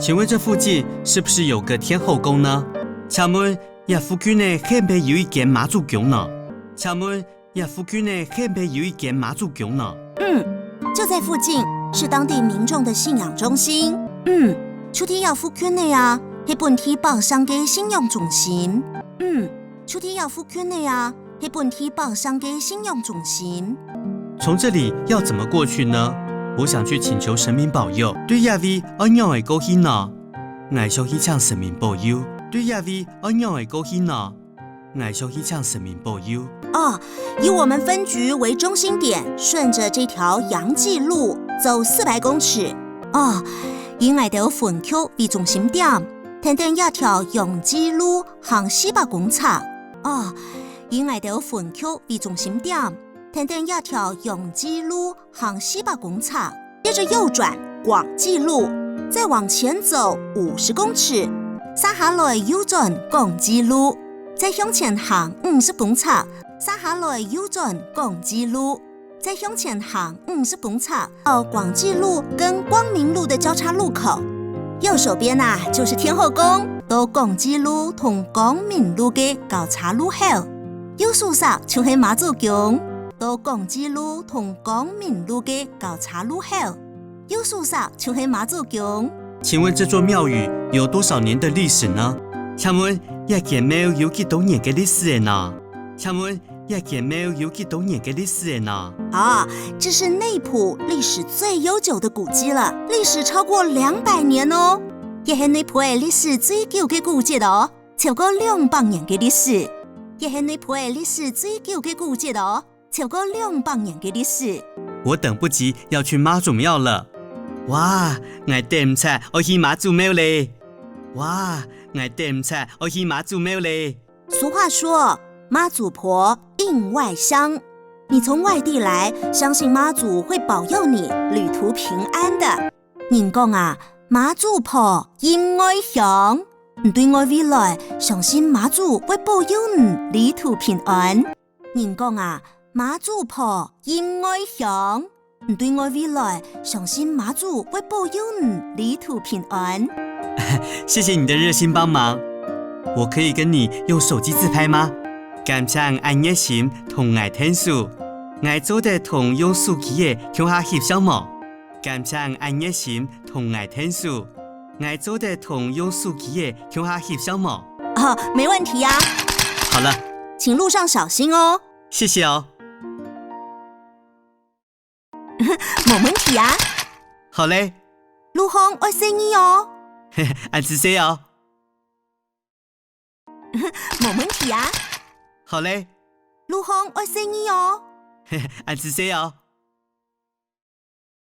请问这附近是不是有个天后宫呢？请问这附近呢是不是有一间妈祖宫呢？请问这附近呢是不是有一间妈祖宫呢？就在附近，是当地民众的信仰中心。秋天要附近的呀，是本地报商嘅信仰中心。秋天要附近的呀，是本地报商嘅信仰中心。从这里要怎么过去呢？我想去请求神明保佑，对这位安样的高兴呢？我想去请神明保佑，对这位安样的高兴呢？我想去请神明保佑。以我们分局为中心点，顺着这条阳记路走400公尺。以我哋分區為中心點，等等一條陽記路行400公尺。以我哋分區為中心點，等等一條陽記路行400公尺，接着右轉廣記路，再往前走50公尺，撒下來右轉廣記路，再向前行50公尺，撒下來右轉廣記路。再向前行50公尺，到廣記路跟光明路的交叉路口，右手邊就是天後宮，到廣記路同光明路的交叉路口，右手上就是媽祖宮，到廣記路同光明路的交叉路口，右手上就是媽祖宮。請問這座廟宇有多少年的歷史呢？請問這間廟有幾多年的歷史呢？請問這間廟有幾多年的歷史呢？這是內埔歷史最悠久的古蹟了，歷史超過200年哦。也是內埔的歷史最久的古蹟哦，超過200年的歷史。也是內埔的歷史最久的古蹟哦，超過200年的歷史。我等不及要去媽祖廟了。哇，我等唔切我去媽祖廟嘞！哇，我等唔切我去媽祖廟嘞！俗話說，媽祖婆應外鄉，你從外地來，相信媽祖會保佑你旅途平安的。人講媽祖婆應外鄉，你對我未來，相信媽祖會保佑你旅途平安。人講媽祖婆應外鄉，你對我未來，相信媽祖會保佑你旅途平安。謝謝你的熱心幫忙，我可以跟你用手機自拍嗎？感謝愛熱心同愛天數，我做得同用手機的向下翕相嗎？感謝愛熱心同愛天數，我做得同用手機的向下翕相嗎？沒問題呀。好了，請路上小心哦。謝謝哦。冇問題呀。好嘞。路況愛小心哦。俺知識哦。冇問題呀。好嘞。路況愛小心哦。俺知識哦。